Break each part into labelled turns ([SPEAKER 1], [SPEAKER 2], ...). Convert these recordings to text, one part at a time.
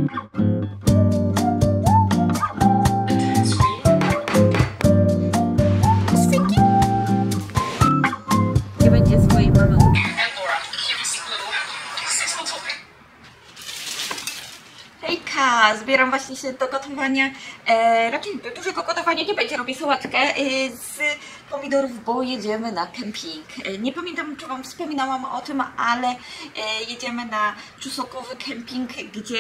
[SPEAKER 1] Nie będzie swojej mamy. Hejka, zbieram właśnie się do gotowania, raczej dużego gotowania nie będzie, robię sałatkę z pomidorów, bo jedziemy na kemping. Nie pamiętam, czy Wam wspominałam o tym, ale jedziemy na czusokowy kemping, gdzie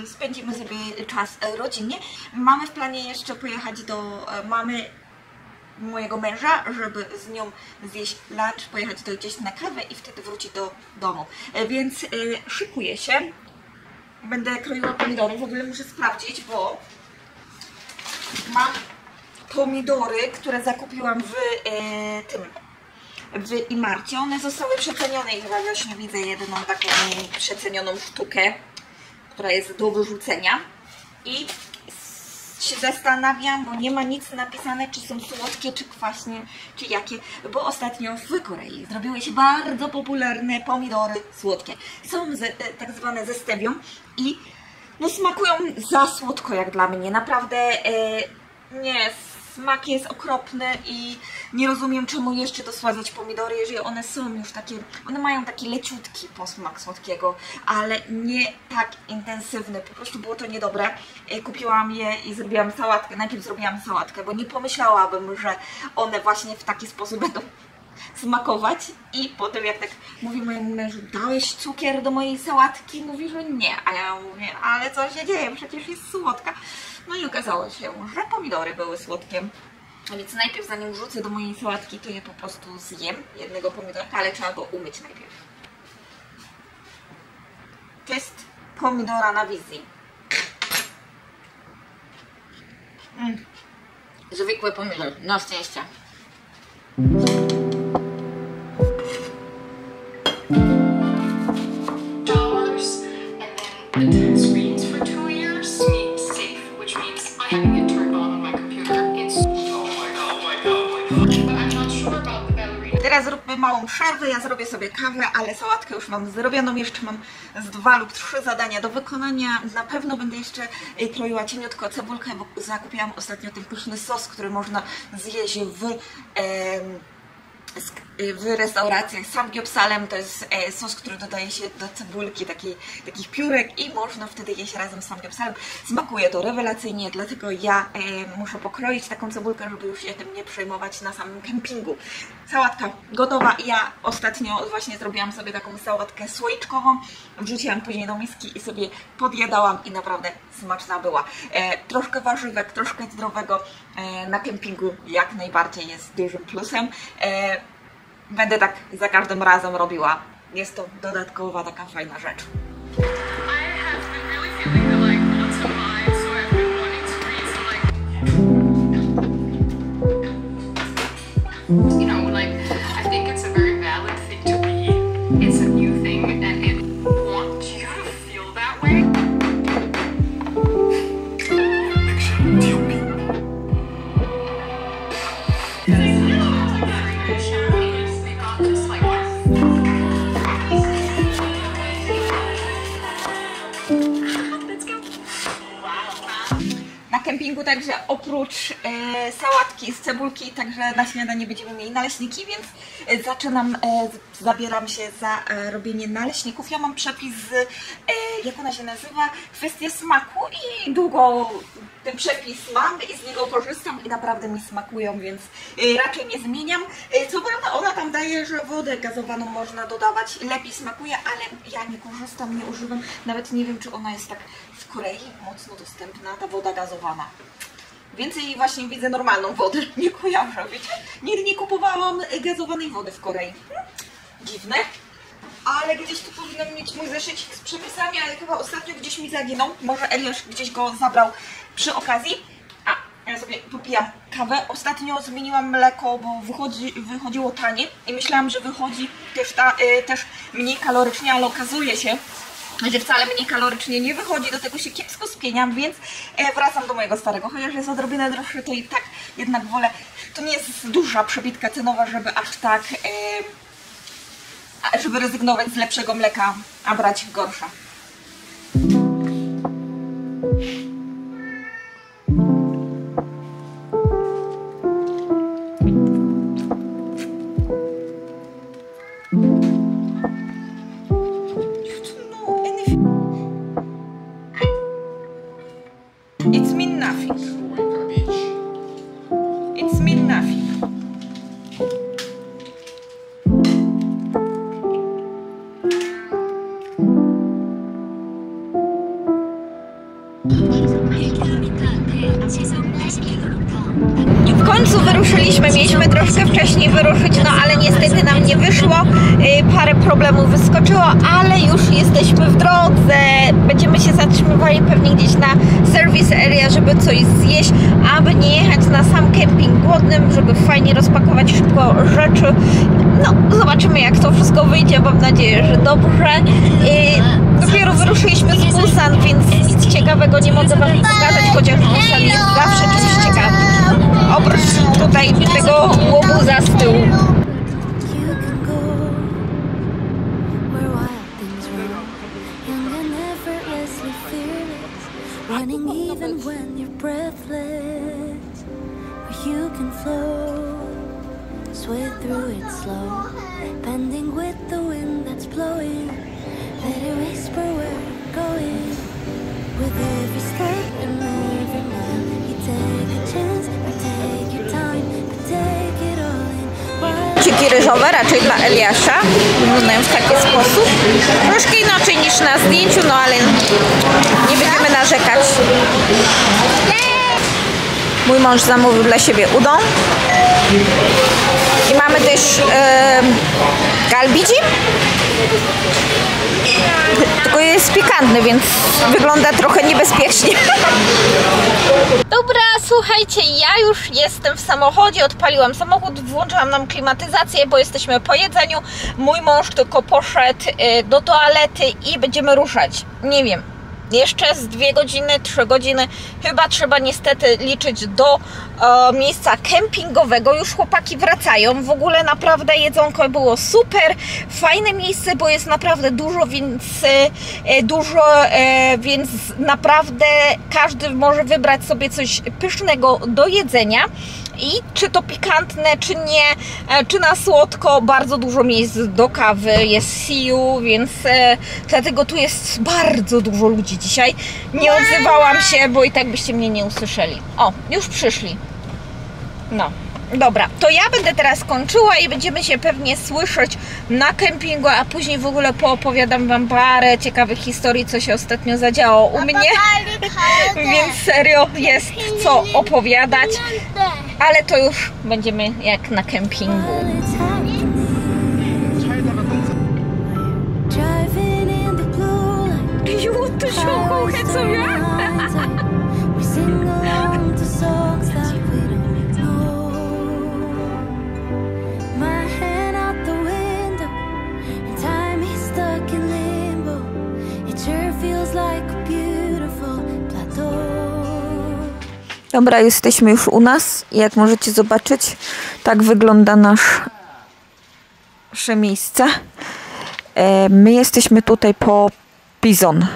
[SPEAKER 1] spędzimy sobie czas rodzinnie. Mamy w planie jeszcze pojechać do mamy mojego męża, żeby z nią zjeść lunch, pojechać gdzieś na kawę i wtedy wrócić do domu. Więc szykuję się. Będę kroiła pomidory, w ogóle muszę sprawdzić, bo mam pomidory, które zakupiłam w Imarcie. One zostały przecenione i chyba właśnie widzę jedną taką przecenioną sztukę, która jest do wyrzucenia. I się zastanawiam, bo nie ma nic napisane, czy są słodkie, czy kwaśne, czy jakie, bo ostatnio w Korei zrobiły się bardzo popularne pomidory słodkie. Są tak zwane ze stewią i no smakują za słodko jak dla mnie. Naprawdę nie, smak jest okropny i nie rozumiem, czemu jeszcze dosładzać pomidory, jeżeli one są już takie, one mają taki leciutki posmak słodkiego, ale nie tak intensywny, po prostu było to niedobre. Kupiłam je i zrobiłam sałatkę, najpierw zrobiłam sałatkę, bo nie pomyślałabym, że one właśnie w taki sposób będą smakować i potem jak tak mówi mojemu mężu, dałeś cukier do mojej sałatki? Mówi, że nie, a ja mówię, ale co się dzieje, przecież jest słodka. No i okazało się, że pomidory były słodkie. A więc najpierw zanim wrzucę do mojej sałatki, to je po prostu zjem, jednego pomidorka, ale trzeba go umyć najpierw. Test pomidora na wizji. Zwykły pomidor, na szczęście. Teraz zróbmy małą przerwę, ja zrobię sobie kawę, ale sałatkę już mam zrobioną, jeszcze mam z 2 lub 3 zadania do wykonania. Na pewno będę jeszcze kroiła cieniutko cebulkę, bo zakupiłam ostatnio ten pyszny sos, który można zjeść w restauracjach. Samgyeopsalem to jest sos, który dodaje się do cebulki, takich piórek i można wtedy jeść razem z samgyeopsalem. Smakuje to rewelacyjnie, dlatego ja muszę pokroić taką cebulkę, żeby już się tym nie przejmować na samym kempingu. Sałatka gotowa. Ja ostatnio właśnie zrobiłam sobie taką sałatkę słoiczkową, wrzuciłam później do miski i sobie podjadałam i naprawdę smaczna była. Troszkę warzywek, troszkę zdrowego na kempingu jak najbardziej jest dużym plusem. Będę tak za każdym razem robiła. Jest to dodatkowa taka fajna rzecz. Kempingu także oprócz sałatki z cebulki, także na śniadanie będziemy mieli naleśniki, więc zabieram się za robienie naleśników. Ja mam przepis jak ona się nazywa, kwestia smaku i długo ten przepis mam i z niego korzystam i naprawdę mi smakują, więc raczej nie zmieniam. Co prawda ona tam daje, że wodę gazowaną można dodawać, lepiej smakuje, ale ja nie korzystam, nie używam, nawet nie wiem, czy ona jest tak w Korei mocno dostępna, ta woda gazowana. Więcej właśnie widzę normalną wodę, nie kojarzę, wiecie? Nigdy nie kupowałam gazowanej wody w Korei. Dziwne. Ale gdzieś tu powinnam mieć mój zeszycik z przepisami, ale chyba ostatnio gdzieś mi zaginął. Może Eliasz gdzieś go zabrał przy okazji. A, ja sobie popijam kawę. Ostatnio zmieniłam mleko, bo wychodziło tanie i myślałam, że wychodzi też mniej kalorycznie, ale okazuje się, że wcale mniej kalorycznie nie wychodzi, do tego się kiepsko spieniam, więc wracam do mojego starego. Chociaż jest odrobinę droższy, to i tak jednak wolę. To nie jest duża przebitka cenowa, żeby aż tak, żeby rezygnować z lepszego mleka, a brać gorsze. It's mean nothing. It's mean nothing. W końcu wyruszyliśmy, mieliśmy troszkę wcześniej wyruszyć, no ale niestety nam nie wyszło, parę problemów wyskoczyło, ale już jesteśmy w drodze, będziemy się zatrzymywali pewnie gdzieś na service area, żeby coś zjeść, aby nie jechać na sam kemping głodnym, żeby fajnie rozpakować szybko rzeczy. No, zobaczymy jak to wszystko wyjdzie, mam nadzieję, że dobrze. Dopiero wyruszyliśmy z Busan, więc nic ciekawego nie mogę wam pokazać, chociaż Busan jest zawsze czymś ciekawym. Oprócz tutaj tego łobuza z tyłu. Ciki ryżowe, raczej dla Eliasza, wyglądają w taki sposób. Troszkę inaczej niż na zdjęciu, no ale nie będziemy narzekać. Mój mąż zamówił dla siebie udon. I mamy też galbidzi. Tylko jest pikantny, więc wygląda trochę niebezpiecznie. Dobra, słuchajcie, ja już jestem w samochodzie, odpaliłam samochód, włączyłam nam klimatyzację, bo jesteśmy po jedzeniu. Mój mąż tylko poszedł do toalety i będziemy ruszać. Nie wiem, jeszcze z 2 godziny, 3 godziny. Chyba trzeba niestety liczyć do miejsca kempingowego. Już chłopaki wracają. W ogóle naprawdę jedzonko było super. Fajne miejsce, bo jest naprawdę dużo, więc naprawdę każdy może wybrać sobie coś pysznego do jedzenia. I czy to pikantne, czy nie, czy na słodko, bardzo dużo miejsc do kawy, jest siu, więc dlatego tu jest bardzo dużo ludzi dzisiaj. Nie odzywałam się, bo i tak byście mnie nie usłyszeli. O, już przyszli. No, dobra, to ja będę teraz kończyła i będziemy się pewnie słyszeć na kempingu, a później w ogóle poopowiadam wam parę ciekawych historii, co się ostatnio zadziało u mnie. Więc serio jest co opowiadać, ale to już będziemy jak na kempingu. Dobra, jesteśmy już u nas. Jak możecie zobaczyć, tak wygląda nasze miejsce. My jesteśmy tutaj po Pizon,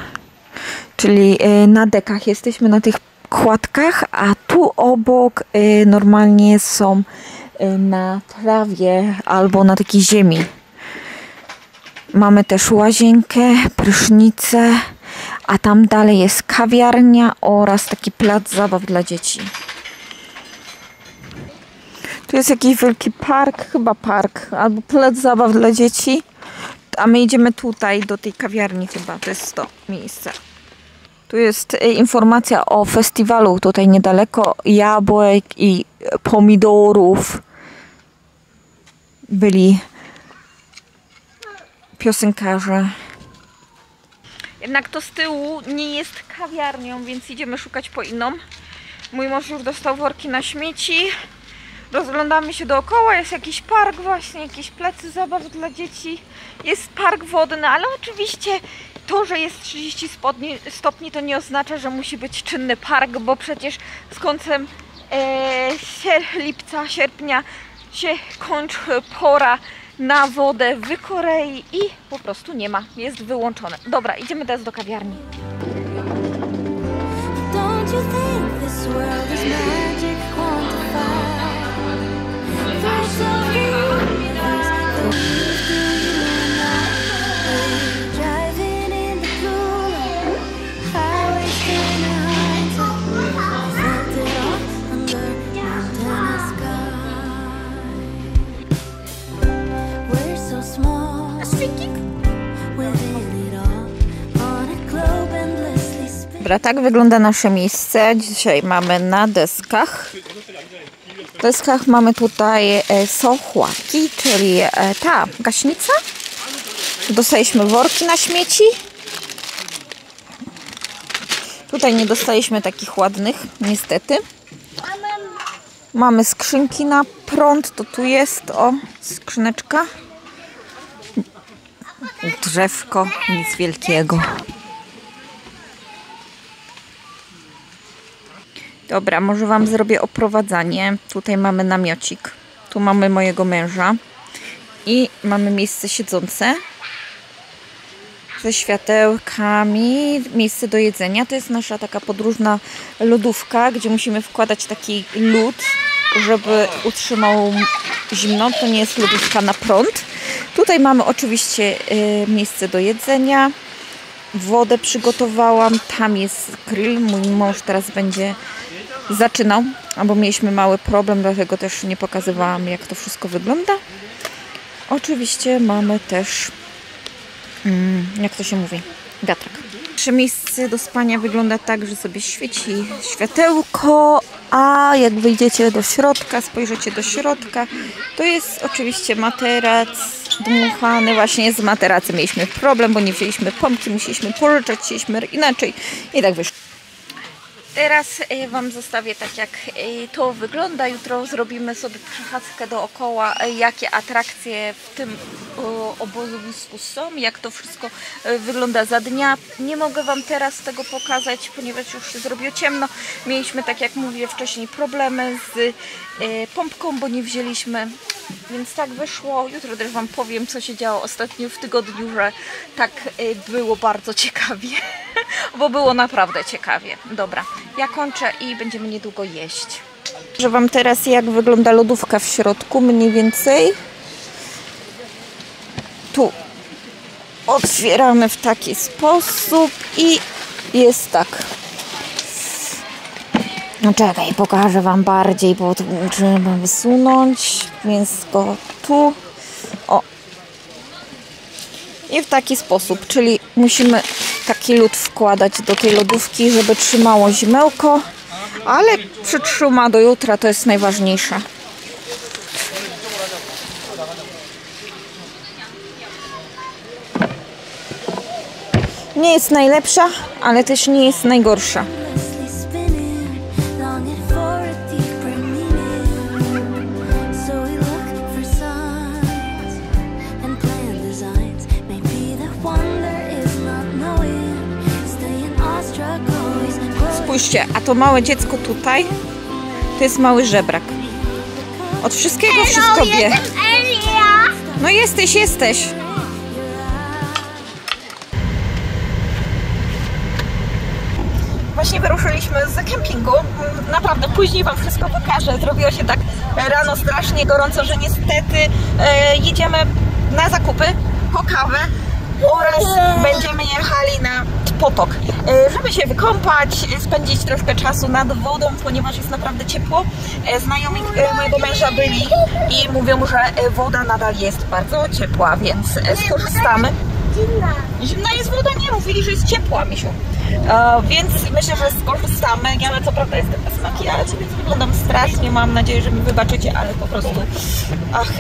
[SPEAKER 1] czyli na dekach. Jesteśmy na tych kładkach, a tu obok normalnie są na trawie albo na takiej ziemi. Mamy też łazienkę, prysznicę, a tam dalej jest kawiarnia oraz taki plac zabaw dla dzieci. Tu jest jakiś wielki park, chyba park, albo plac zabaw dla dzieci. A my idziemy tutaj, do tej kawiarni chyba, to jest to miejsce. Tu jest informacja o festiwalu tutaj niedaleko, jabłek i pomidorów. Byli piosenkarze. Jednak to z tyłu nie jest kawiarnią, więc idziemy szukać po inną. Mój mąż już dostał worki na śmieci. Rozglądamy się dookoła, jest jakiś park właśnie, jakieś placy zabaw dla dzieci. Jest park wodny, ale oczywiście to, że jest 30 stopni, to nie oznacza, że musi być czynny park, bo przecież z końcem lipca, sierpnia się kończy pora na wodę w Korei i po prostu nie ma, jest wyłączone. Dobra, idziemy teraz do kawiarni. Dobra, tak wygląda nasze miejsce. Dzisiaj mamy na deskach. W deskach mamy tutaj sochłaki, czyli ta gaśnica. Dostaliśmy worki na śmieci. Tutaj nie dostaliśmy takich ładnych, niestety. Mamy skrzynki na prąd, to tu jest, o, skrzyneczka. Drzewko, nic wielkiego. Dobra, może Wam zrobię oprowadzanie. Tutaj mamy namiocik. Tu mamy mojego męża. I mamy miejsce siedzące. Ze światełkami. Miejsce do jedzenia. To jest nasza taka podróżna lodówka, gdzie musimy wkładać taki lód, żeby utrzymał zimno. To nie jest lodówka na prąd. Tutaj mamy oczywiście miejsce do jedzenia. Wodę przygotowałam. Tam jest grill. Mój mąż teraz będzie zaczynał, albo mieliśmy mały problem, dlatego też nie pokazywałam, jak to wszystko wygląda. Oczywiście mamy też, jak to się mówi, wiatrak. Nasze miejsce do spania wygląda tak, że sobie świeci światełko, a jak wyjdziecie do środka, spojrzycie do środka, to jest oczywiście materac dmuchany. Właśnie z materacem mieliśmy problem, bo nie wzięliśmy pompki, musieliśmy pożyczać, chcieliśmy inaczej i tak wyszło. Teraz Wam zostawię tak, jak to wygląda. Jutro zrobimy sobie przechadzkę dookoła, jakie atrakcje w tym obozowisku są, jak to wszystko wygląda za dnia. Nie mogę Wam teraz tego pokazać, ponieważ już się zrobiło ciemno. Mieliśmy, tak jak mówię wcześniej, problemy z pompką, bo nie wzięliśmy, więc tak wyszło. Jutro też Wam powiem, co się działo ostatnio w tygodniu, że tak było bardzo ciekawie, bo było naprawdę ciekawie. Dobra, ja kończę i będziemy niedługo jeść. Że Wam teraz, jak wygląda lodówka w środku, mniej więcej. Tu otwieramy w taki sposób i jest tak. No czekaj, pokażę Wam bardziej, bo trzeba wysunąć, więc go tu. O. I w taki sposób, czyli musimy taki lód wkładać do tej lodówki, żeby trzymało zimnełko, ale przytrzyma do jutra, to jest najważniejsze. Nie jest najlepsza, ale też nie jest najgorsza. Spójrzcie, a to małe dziecko tutaj, to jest mały żebrak. Od wszystkiego wszystko wie. No jesteś. Właśnie wyruszyliśmy z kempingu. Naprawdę później Wam wszystko pokażę. Zrobiło się tak rano strasznie gorąco, że niestety jedziemy na zakupy, po kawę oraz będziemy jechali na potok, żeby się wykąpać, spędzić troszkę czasu nad wodą, ponieważ jest naprawdę ciepło. Znajomi mojego męża byli i mówią, że woda nadal jest bardzo ciepła, więc skorzystamy. Zimna jest woda? Nie, mówili, że jest ciepła, misiu. Więc myślę, że skorzystamy. Ja co prawda jestem bez makijażu, więc wyglądam strasznie. Mam nadzieję, że mi wybaczycie, ale po prostu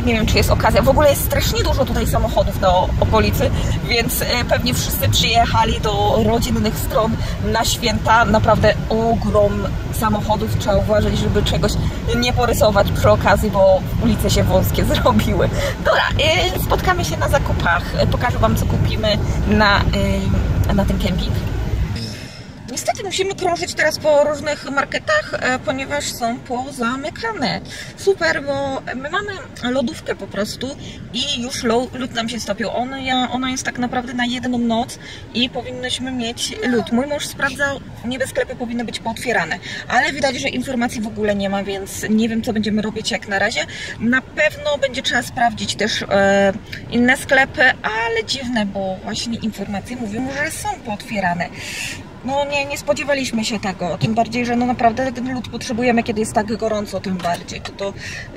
[SPEAKER 1] nie wiem, czy jest okazja. W ogóle jest strasznie dużo tutaj samochodów do okolicy, więc pewnie wszyscy przyjechali do rodzinnych stron na święta. Naprawdę ogrom samochodów. Trzeba uważać, żeby czegoś nie porysować przy okazji, bo ulice się wąskie zrobiły. Dobra, spotkamy się na zakupach. Pokażę Wam, co kupimy na ten kemping. Niestety musimy krążyć teraz po różnych marketach, ponieważ są pozamykane. Super, bo my mamy lodówkę po prostu i już lód nam się stopił. Ona jest tak naprawdę na jedną noc i powinnyśmy mieć lód. Mój mąż sprawdzał, niby sklepy powinny być pootwierane, ale widać, że informacji w ogóle nie ma, więc nie wiem, co będziemy robić jak na razie. Na pewno będzie trzeba sprawdzić też inne sklepy, ale dziwne, bo właśnie informacje mówią, że są pootwierane. No nie spodziewaliśmy się tego, tym bardziej, że no naprawdę ten lód potrzebujemy, kiedy jest tak gorąco, tym bardziej. To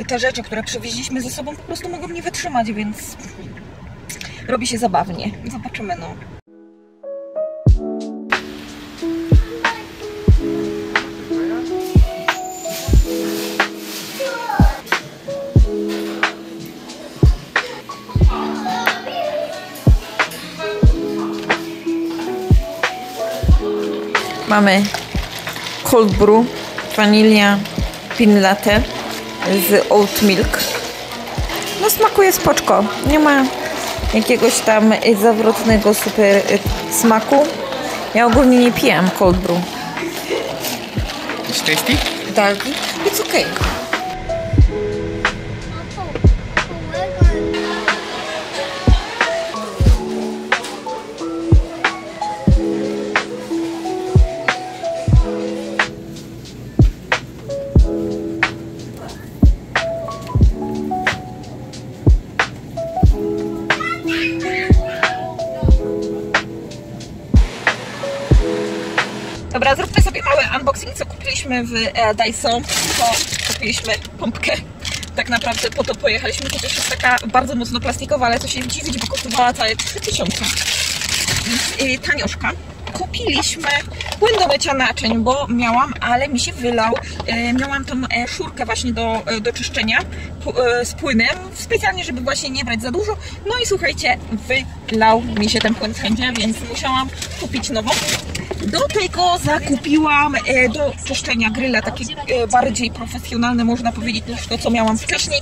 [SPEAKER 1] te rzeczy, które przywieźliśmy ze sobą, po prostu mogą nie wytrzymać, więc robi się zabawnie. Zobaczymy, no. Mamy cold brew, wanilia, pin latte z oat milk. No smakuje spoczko. Nie ma jakiegoś tam zawrotnego super smaku. Ja ogólnie nie pijam cold brew.
[SPEAKER 2] It's tasty?
[SPEAKER 1] Tak, it's okay. Dobra, zróbmy sobie mały unboxing, co kupiliśmy w Daiso. To kupiliśmy pompkę. Tak naprawdę po to pojechaliśmy, chociaż jest taka bardzo mocno plastikowa, ale to się dziwić, bo kosztowała całe 3000. Więc tanioszka. Kupiliśmy płyn do mycia naczyń, bo miałam, ale mi się wylał. Miałam tą szurkę właśnie do czyszczenia z płynem, specjalnie, żeby właśnie nie brać za dużo. No i słuchajcie, wylał mi się ten płyn wszędzie, więc musiałam kupić nową. Do tego zakupiłam do czyszczenia gryla, takie bardziej profesjonalne, można powiedzieć, niż to, co miałam wcześniej,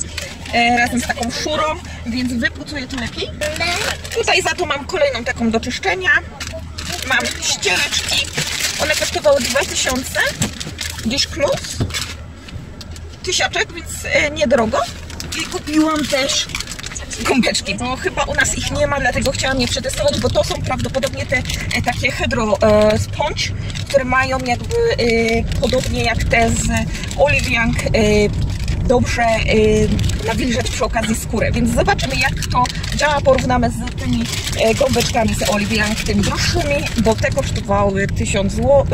[SPEAKER 1] razem z taką szurą, więc wypucuję to lepiej. Tutaj za to mam kolejną taką do czyszczenia. Mam ściereczki, one kosztowały 2000, gdzieś plus, tysiaczek, więc niedrogo. I kupiłam też gąbeczki, bo chyba u nas ich nie ma, dlatego chciałam je przetestować, bo to są prawdopodobnie te takie hydro sponge, które mają jakby podobnie jak te z Olive Young dobrze nawilżać przy okazji skórę, więc zobaczymy, jak to działa. Porównamy z tymi gąbeczkami z Olive Young, tymi droższymi, bo te kosztowały 1000 zł,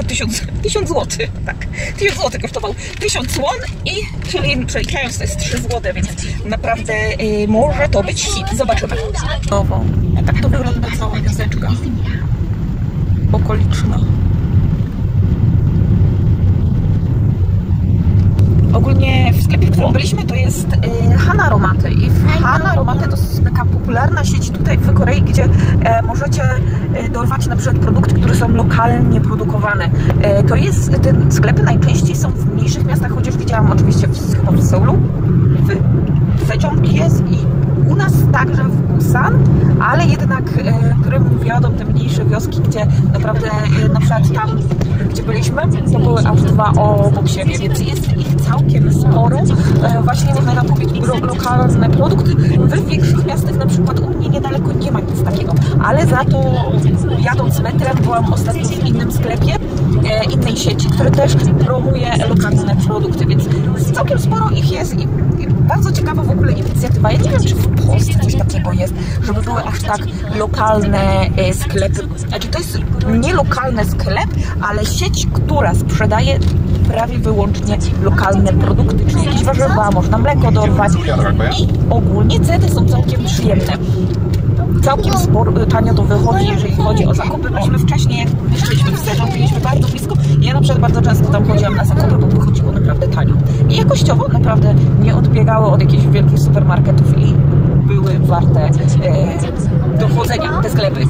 [SPEAKER 1] tak, 1000 zł kosztował 1000 won i czyli przeliczając to jest 3 zł, więc naprawdę może to być hit. Zobaczymy. Nową. A tak to wygląda cała gazeczka okoliczna. Ogólnie w sklepie, w którym byliśmy, to jest Hana Aromaty i Hana Aromaty to jest taka popularna sieć tutaj w Korei, gdzie możecie dorwać na przykład produkty, które są lokalnie produkowane. To jest, te sklepy najczęściej są w mniejszych miastach, chociaż widziałam oczywiście chyba w Seulu, w Sejong jest i u nas także w Busan, ale jednak, którym wiodą te mniejsze wioski, gdzie naprawdę na przykład tam, gdzie byliśmy, to były aż 2 obok siebie, więc jest ich całkiem sporo. Właśnie można tam kupić lokalne produkty. W większych miastach, na przykład u mnie niedaleko nie ma nic takiego, ale za to jadąc metrem byłam ostatnio w innym sklepie, innej sieci, który też promuje lokalne produkty, więc całkiem sporo ich jest i bardzo ciekawa w ogóle inicjatywa. Ja nie wiem, czy w Polsce coś takiego jest, żeby były aż tak lokalne sklepy. Znaczy to jest nie lokalny sklep, ale sieć, która sprzedaje prawie wyłącznie lokalne produkty, czyli jakieś warzywa, można mleko dorwać i ogólnie ceny są całkiem przyjemne. Całkiem sporo, tanio to wychodzi, jeżeli chodzi o zakupy. Myśmy wcześniej, jak mieszkaliśmy w Sejong, byliśmy bardzo blisko. Ja na przykład bardzo często tam chodziłam na zakupy, bo wychodziło naprawdę tanio. I jakościowo naprawdę nie odbiegały od jakichś wielkich supermarketów i były warte dochodzenia te sklepy.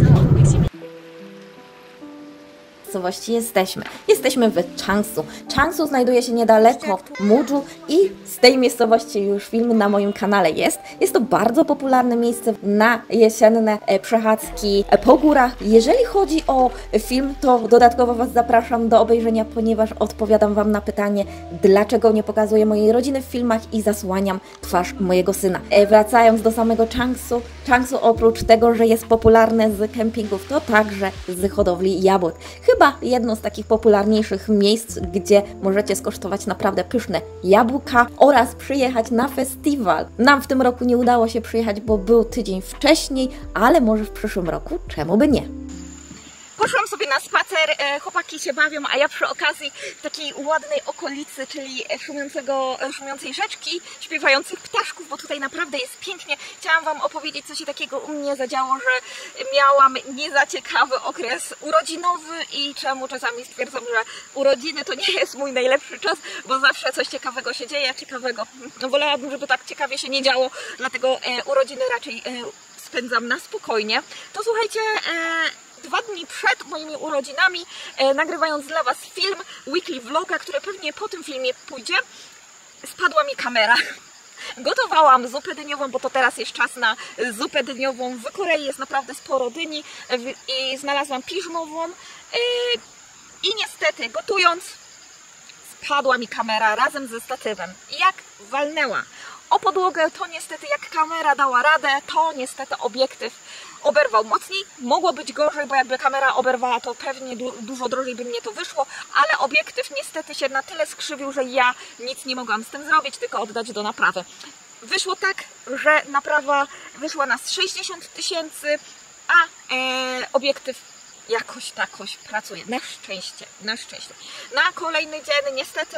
[SPEAKER 3] Jesteśmy w Changsu. Changsu znajduje się niedaleko Muju i z tej miejscowości już film na moim kanale jest. Jest to bardzo popularne miejsce na jesienne przechadzki po górach. Jeżeli chodzi o film, to dodatkowo Was zapraszam do obejrzenia, ponieważ odpowiadam Wam na pytanie, dlaczego nie pokazuję mojej rodziny w filmach i zasłaniam twarz mojego syna. Wracając do samego Changsu, Changsu oprócz tego, że jest popularne z kempingów, to także z hodowli jabłek. Chyba jedno z takich popularniejszych miejsc, gdzie możecie skosztować naprawdę pyszne jabłka oraz przyjechać na festiwal. Nam w tym roku nie udało się przyjechać, bo był tydzień wcześniej, ale może w przyszłym roku, czemu by nie?
[SPEAKER 1] Poszłam sobie na spacer, chłopaki się bawią, a ja przy okazji takiej ładnej okolicy, czyli szumiącej rzeczki, śpiewających ptaszków, bo tutaj naprawdę jest pięknie. Chciałam Wam opowiedzieć, co się takiego u mnie zadziało, że miałam nie za ciekawy okres urodzinowy i czemu czasami stwierdzam, że urodziny to nie jest mój najlepszy czas, bo zawsze coś ciekawego się dzieje, no wolałabym, żeby tak ciekawie się nie działo, dlatego urodziny raczej spędzam na spokojnie. To słuchajcie, 2 dni przed moimi urodzinami, nagrywając dla Was film, weekly vloga, który pewnie po tym filmie pójdzie, spadła mi kamera. Gotowałam zupę dyniową, bo to teraz jest czas na zupę dyniową. W Korei jest naprawdę sporo dyni i znalazłam piżmową. I niestety, gotując, spadła mi kamera razem ze statywem. I jak walnęła o podłogę, to niestety jak kamera dała radę, to niestety obiektyw oberwał mocniej. Mogło być gorzej, bo jakby kamera oberwała, to pewnie dużo drożej by mnie to wyszło, ale obiektyw niestety się na tyle skrzywił, że ja nic nie mogłam z tym zrobić, tylko oddać do naprawy. Wyszło tak, że naprawa wyszła na 60 000, a obiektyw jakoś pracuje. Na szczęście. Na kolejny dzień niestety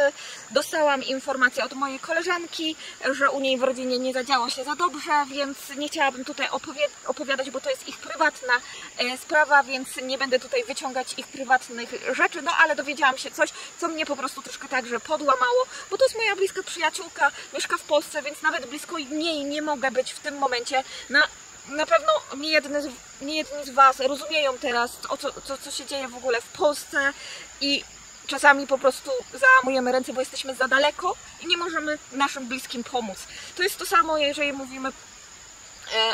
[SPEAKER 1] dostałam informację od mojej koleżanki, że u niej w rodzinie nie zadziało się za dobrze, więc nie chciałabym tutaj opowiadać, bo to jest ich prywatna sprawa, więc nie będę tutaj wyciągać ich prywatnych rzeczy, no ale dowiedziałam się coś, co mnie po prostu troszkę także podłamało, bo to jest moja bliska przyjaciółka, mieszka w Polsce, więc nawet blisko niej nie mogę być w tym momencie. Na pewno nie jedni z Was rozumieją teraz, co się dzieje w ogóle w Polsce i czasami po prostu załamujemy ręce, bo jesteśmy za daleko i nie możemy naszym bliskim pomóc. To jest to samo, jeżeli mówimy,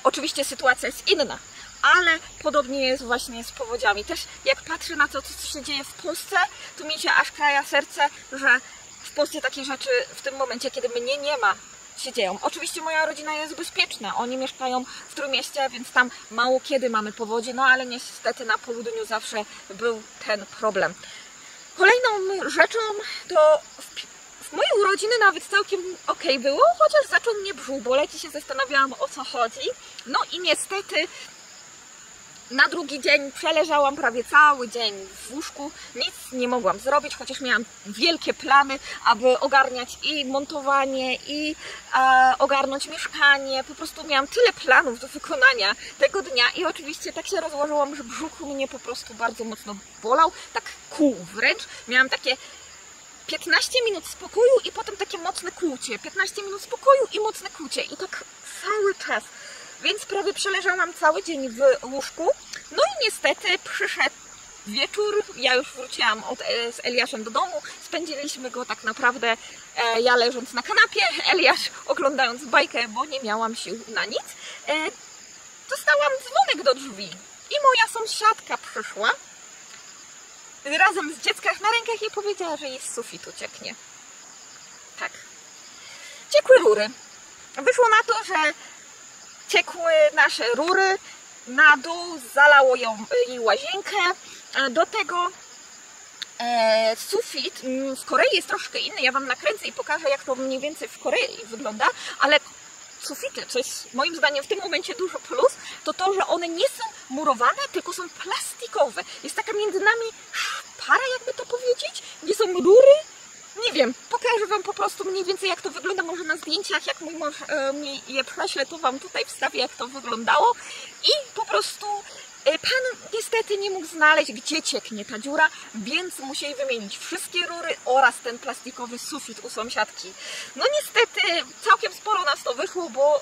[SPEAKER 1] oczywiście sytuacja jest inna, ale podobnie jest właśnie z powodziami. Też jak patrzę na to, co się dzieje w Polsce, to mi się aż kraja serce, że w Polsce takie rzeczy w tym momencie, kiedy mnie nie ma, się dzieją. Oczywiście moja rodzina jest bezpieczna, oni mieszkają w Trójmieście, więc tam mało kiedy mamy powodzie, no ale niestety na południu zawsze był ten problem. Kolejną rzeczą to w mojej urodziny nawet całkiem ok było, chociaż zaczął mnie brzuch boleć i się zastanawiałam, o co chodzi. No i niestety na drugi dzień przeleżałam prawie cały dzień w łóżku, nic nie mogłam zrobić, chociaż miałam wielkie plany, aby ogarniać i montowanie, i ogarnąć mieszkanie. Po prostu miałam tyle planów do wykonania tego dnia i oczywiście tak się rozłożyłam, że brzuch mnie po prostu bardzo mocno bolał, tak kłuł wręcz. Miałam takie 15 minut spokoju i potem takie mocne kłucie, 15 minut spokoju i mocne kłucie i tak cały czas. Więc prawie przeleżałam cały dzień w łóżku. No i niestety przyszedł wieczór, ja już wróciłam z Eliaszem do domu, spędziliśmy go tak naprawdę ja leżąc na kanapie, Eliasz oglądając bajkę, bo nie miałam sił na nic. Dostałam dzwonek do drzwi i moja sąsiadka przyszła razem z dzieckiem na rękach i powiedziała, że jej z sufitu cieknie. Tak. Ciekły rury. Wyszło na to, że ciekły nasze rury na dół, zalało jej łazienkę. Do tego sufit w Korei jest troszkę inny. Ja Wam nakręcę i pokażę, jak to mniej więcej w Korei wygląda, ale sufity, co jest moim zdaniem w tym momencie dużo plus, to to, że one nie są murowane, tylko są plastikowe. Jest taka między nami szpara, jakby to powiedzieć. Nie są rury. Nie wiem, pokażę Wam po prostu mniej więcej, jak to wygląda, może na zdjęciach, jak mój mąż mi je prześle, to Wam tutaj wstawię, jak to wyglądało. I po prostu pan niestety nie mógł znaleźć, gdzie cieknie ta dziura, więc musieli wymienić wszystkie rury oraz ten plastikowy sufit u sąsiadki. No niestety całkiem sporo nas to wyszło, bo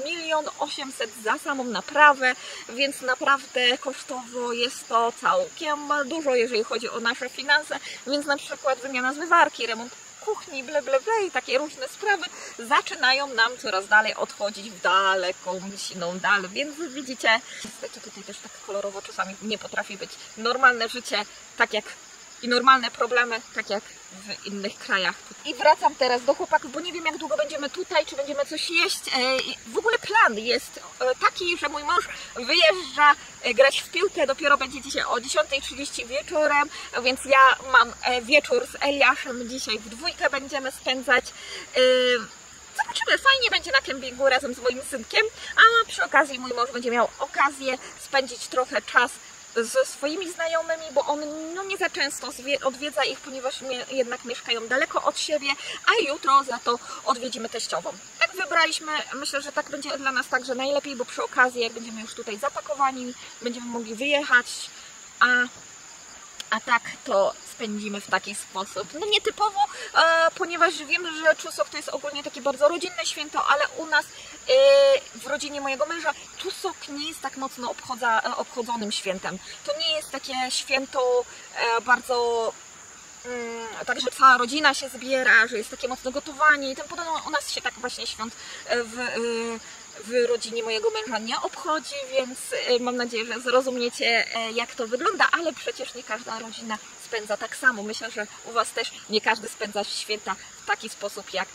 [SPEAKER 1] 1 800 000 za samą naprawę, więc naprawdę kosztowo jest to całkiem dużo, jeżeli chodzi o nasze finanse, więc na przykład wymiana zmywarki, remont kuchni, ble i takie różne sprawy zaczynają nam coraz dalej odchodzić w daleką, siną dal, więc widzicie, niestety tutaj też tak kolorowo czasami nie potrafi być normalne życie, tak jak i normalne problemy, tak jak w innych krajach. I wracam teraz do chłopaków, bo nie wiem, jak długo będziemy tutaj, czy będziemy coś jeść. W ogóle plan jest taki, że mój mąż wyjeżdża grać w piłkę, dopiero będzie dzisiaj o 10:30 wieczorem, więc ja mam wieczór z Eliaszem, dzisiaj w dwójkę będziemy spędzać. Zobaczymy, fajnie będzie na kempingu razem z moim synkiem, a przy okazji mój mąż będzie miał okazję spędzić trochę czas ze swoimi znajomymi, bo on no, nie za często odwiedza ich, ponieważ jednak mieszkają daleko od siebie, a jutro za to odwiedzimy teściową. Tak wybraliśmy, myślę, że tak będzie dla nas także najlepiej, bo przy okazji, jak będziemy już tutaj zapakowani, będziemy mogli wyjechać, a A tak to spędzimy w taki sposób. No nietypowo, ponieważ wiem, że Chuseok to jest ogólnie takie bardzo rodzinne święto, ale u nas w rodzinie mojego męża Chuseok nie jest tak mocno obchodzonym świętem. To nie jest takie święto bardzo... Także cała rodzina się zbiera, że jest takie mocno gotowanie i tym podobne. U nas się tak właśnie świąt w rodzinie mojego męża nie obchodzi, więc mam nadzieję, że zrozumiecie, jak to wygląda, ale przecież nie każda rodzina spędza tak samo. Myślę, że u Was też nie każdy spędza święta w taki sposób jak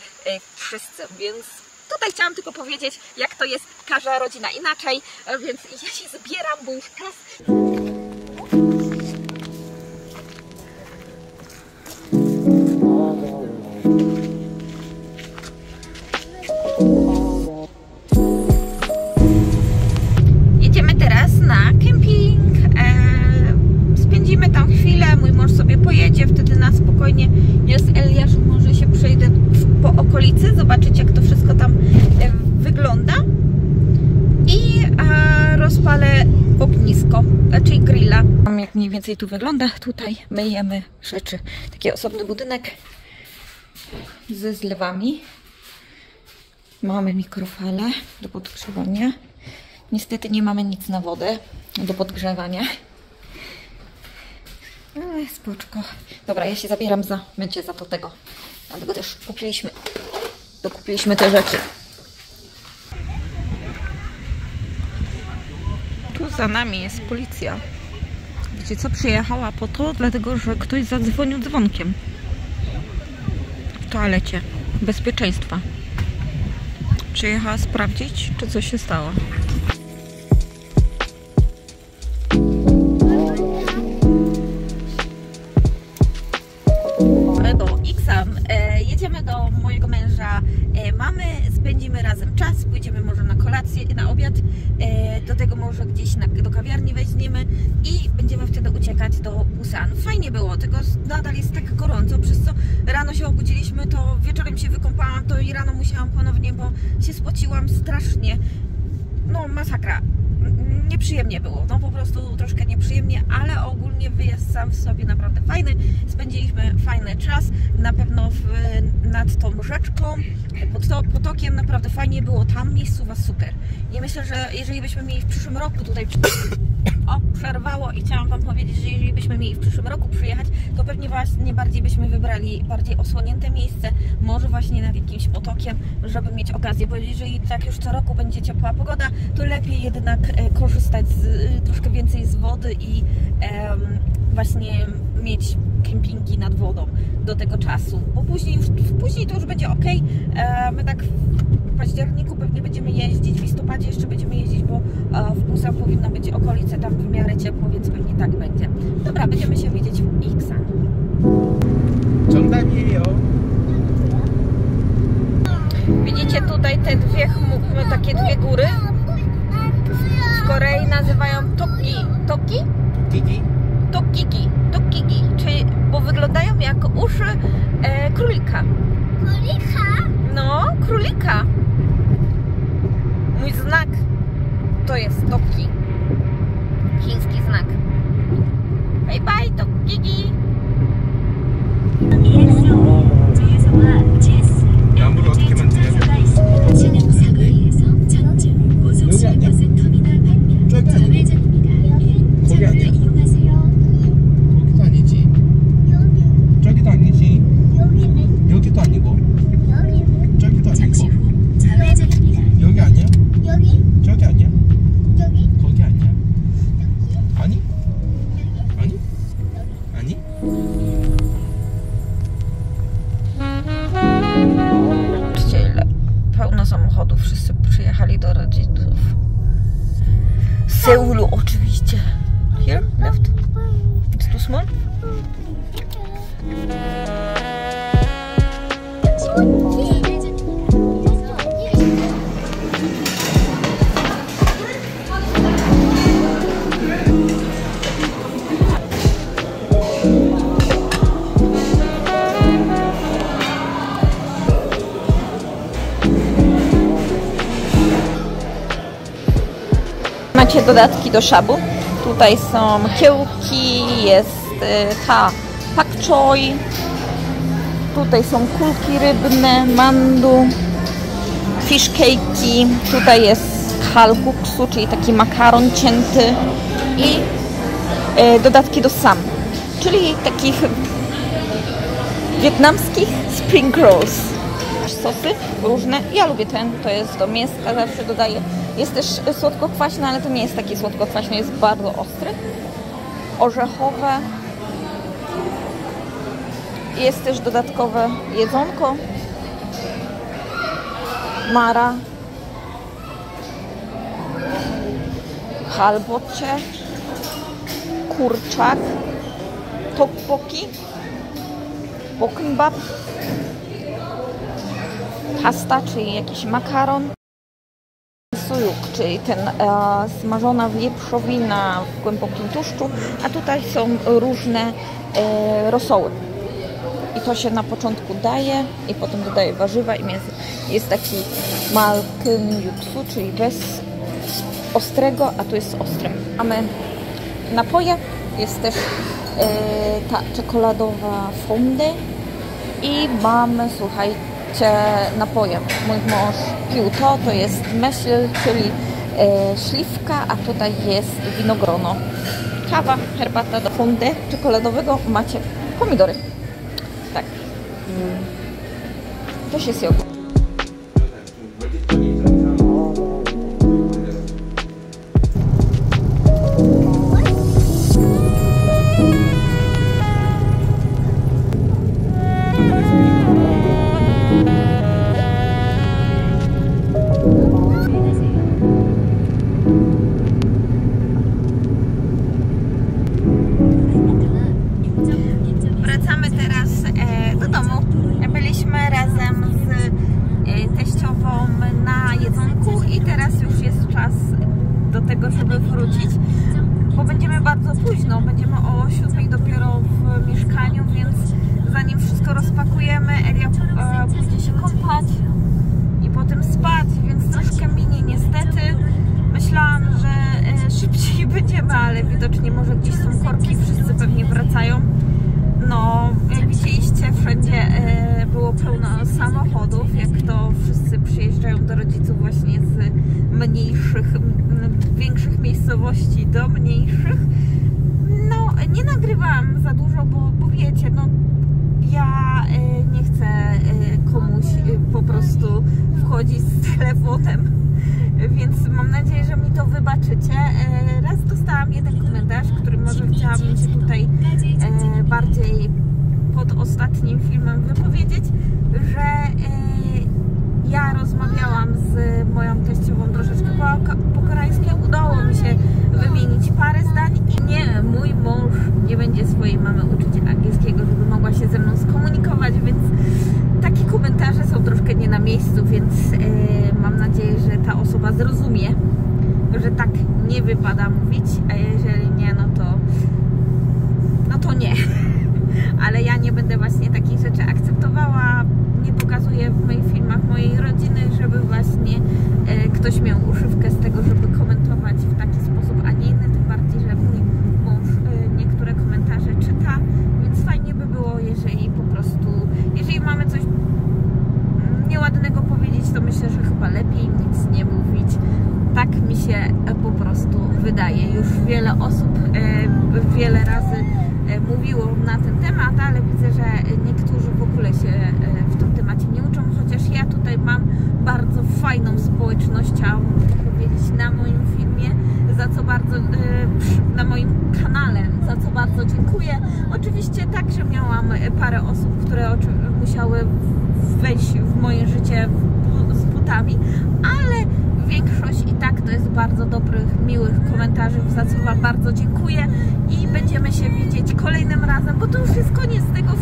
[SPEAKER 1] wszyscy, więc tutaj chciałam tylko powiedzieć, jak to jest każda rodzina inaczej, więc ja się zbieram, bo już czas. Jedziemy teraz na kemping. Spędzimy tam chwilę, mój mąż sobie pojedzie, wtedy na spokojnie ja z Eliaszem może się przejdę po okolicy, zobaczyć jak to wszystko tam wygląda i rozpalę ognisko, czyli grilla. Jak mniej więcej tu wygląda, tutaj myjemy rzeczy. Taki osobny budynek ze zlewami. Mamy mikrofalę do podgrzewania. Niestety nie mamy nic na wodę do podgrzewania. Ale spoczko. Dobra, ja się zabieram za mycie za to tego. Dlatego też dokupiliśmy te rzeczy. Tu za nami jest policja. Wiecie co? Przyjechała po to, dlatego że ktoś zadzwonił dzwonkiem. W toalecie. Bezpieczeństwa. Przyjechała sprawdzić, czy coś się stało. Do Iksan. Jedziemy do mojego męża mamy, spędzimy razem czas, pójdziemy może na kolację, na obiad, do tego może gdzieś do kawiarni weźmiemy i będziemy wtedy uciekać do Busan. Fajnie było, tylko nadal jest tak gorąco, przez co rano się obudziliśmy, to wieczorem się wykąpałam, to i rano musiałam ponownie, bo się spociłam strasznie. No masakra. Nieprzyjemnie było, no po prostu troszkę nieprzyjemnie, ale ogólnie wyjazd sam w sobie naprawdę fajny. Spędziliśmy fajny czas, na pewno nad tą rzeczką, pod potokiem naprawdę fajnie było, tam miejscowa super. I myślę, że jeżeli byśmy mieli w przyszłym roku tutaj... O, przerwało i chciałam Wam powiedzieć, że jeżeli byśmy mieli w przyszłym roku przyjechać, to pewnie właśnie bardziej byśmy wybrali bardziej osłonięte miejsce, może właśnie nad jakimś potokiem, żeby mieć okazję, bo jeżeli tak już co roku będzie ciepła pogoda, to lepiej jednak korzystać troszkę więcej z wody i właśnie mieć kempingi nad wodą do tego czasu, bo później to już będzie ok. My tak w październiku pewnie będziemy jeździć, w listopadzie jeszcze będziemy jeździć, bo w Busan powinno być okolice tam w miarę ciepło, więc pewnie tak będzie. Dobra, będziemy się widzieć w Iksan. Widzicie tutaj te takie dwie góry? W Korei nazywają Tokgi. Tokgi? Tokigi. Tokigi, czyli bo wyglądają jak uszy królika. Królika? No, królika. Mój znak to jest Tokgi. Chiński znak. Bye bye, Tokigi.
[SPEAKER 2] 나무를 어떻게 만드냐면 여기 아니야? 저기 아니야? 거기 아니야? 거기도 아니지. 저기도 아니지. 여기도 아니고. 저기도 아니고. 여기 아니야? 저기 아니야? 거기 아니야? 아니? 아니? 아니? Pełno samochodów, wszyscy przyjechali do rodziców. Z Seulu oczywiście. Here, left. It's too small. Macie dodatki do szabu. Tutaj są kiełki, jest ta pak choi. Tutaj są kulki rybne, mandu, fish cake'i. Tutaj jest kalguksu, czyli taki makaron cięty i dodatki do sam, czyli takich wietnamskich spring rolls. Sosy różne. Ja lubię ten, to jest do mięska, zawsze dodaję. Jest też słodko-kwaśny, ale to nie jest taki słodko-kwaśny, jest bardzo ostry. Orzechowe. Jest też dodatkowe jedzonko. Mara. Halbocze. Kurczak. Tteokbokki. Bokkeumbap. Pasta, czyli jakiś makaron. Sujuk, czyli ten smażona wieprzowina w głębokim tłuszczu, a tutaj są różne rosoły. I to się na początku daje i potem dodaje warzywa i mięso. Jest taki malkeumbuksu, czyli bez ostrego, a tu jest ostre. Mamy napoje, jest też ta czekoladowa fondue i mamy, słuchajcie, napoje. Mój mąż pił to jest myśl, czyli śliwka, a tutaj jest winogrono. Kawa, herbata do fondue czekoladowego, macie pomidory. Tak. To jest jogurt. Wracamy teraz do domu. Byliśmy razem z teściową na jedzonku i teraz już jest czas do tego, żeby wrócić, bo będziemy bardzo późno. Będziemy o 7 dopiero w mieszkaniu, więc zanim wszystko rozpakujemy, Elia pójdzie się kąpać i potem spać, więc troszkę minie niestety. Myślałam, że szybciej będziemy, ale widocznie może gdzieś są korki, wszyscy pewnie wracają. No, jak widzieliście, wszędzie było pełno samochodów, jak to wszyscy przyjeżdżają do rodziców właśnie z mniejszych, większych miejscowości do mniejszych. No, nie nagrywałam za dużo, bo wiecie, no ja nie chcę komuś po prostu wchodzić z telefonem, więc mam nadzieję, że mi to wybaczycie. Raz dostałam jeden komentarz, który może chciałabym się tutaj bardziej pod ostatnim filmem wypowiedzieć, że ja rozmawiałam z moją teściową troszeczkę po koreańsku, udało mi się wymienić parę zdań i nie, mój mąż nie będzie swojej mamy uczyć angielskiego, żeby mogła się ze mną skomunikować, więc takie komentarze są troszkę nie na miejscu, więc mam nadzieję, że ta osoba zrozumie, że tak nie wypada mówić, a jeżeli nie, no to nie. Ale ja nie będę właśnie takich rzeczy akceptowała, nie pokazuję w moich filmach mojej rodziny, żeby właśnie ktoś miał używkę z tego, żeby komentować w taki sposób, a nie inny, tym bardziej, że mój mąż niektóre komentarze czyta, więc fajnie by było, jeżeli po prostu, jeżeli mamy coś nieładnego powiedzieć, to myślę, że chyba lepiej nic nie mówić. Tak mi się po prostu wydaje. Już wiele osób wiele razy mówiło na ten temat, ale widzę, że niektórzy w ogóle się w tym temacie nie uczą, chociaż ja tutaj mam bardzo fajną społeczność, chciałam powiedzieć, na moim filmie, za co bardzo, na moim kanale, za co bardzo dziękuję. Oczywiście także miałam parę osób, które musiały wejść w moje życie z butami, ale większość i tak to jest bardzo dobrych, miłych komentarzy, za co Wam bardzo dziękuję i będziemy się widzieć kolejnym razem, bo to już jest koniec tego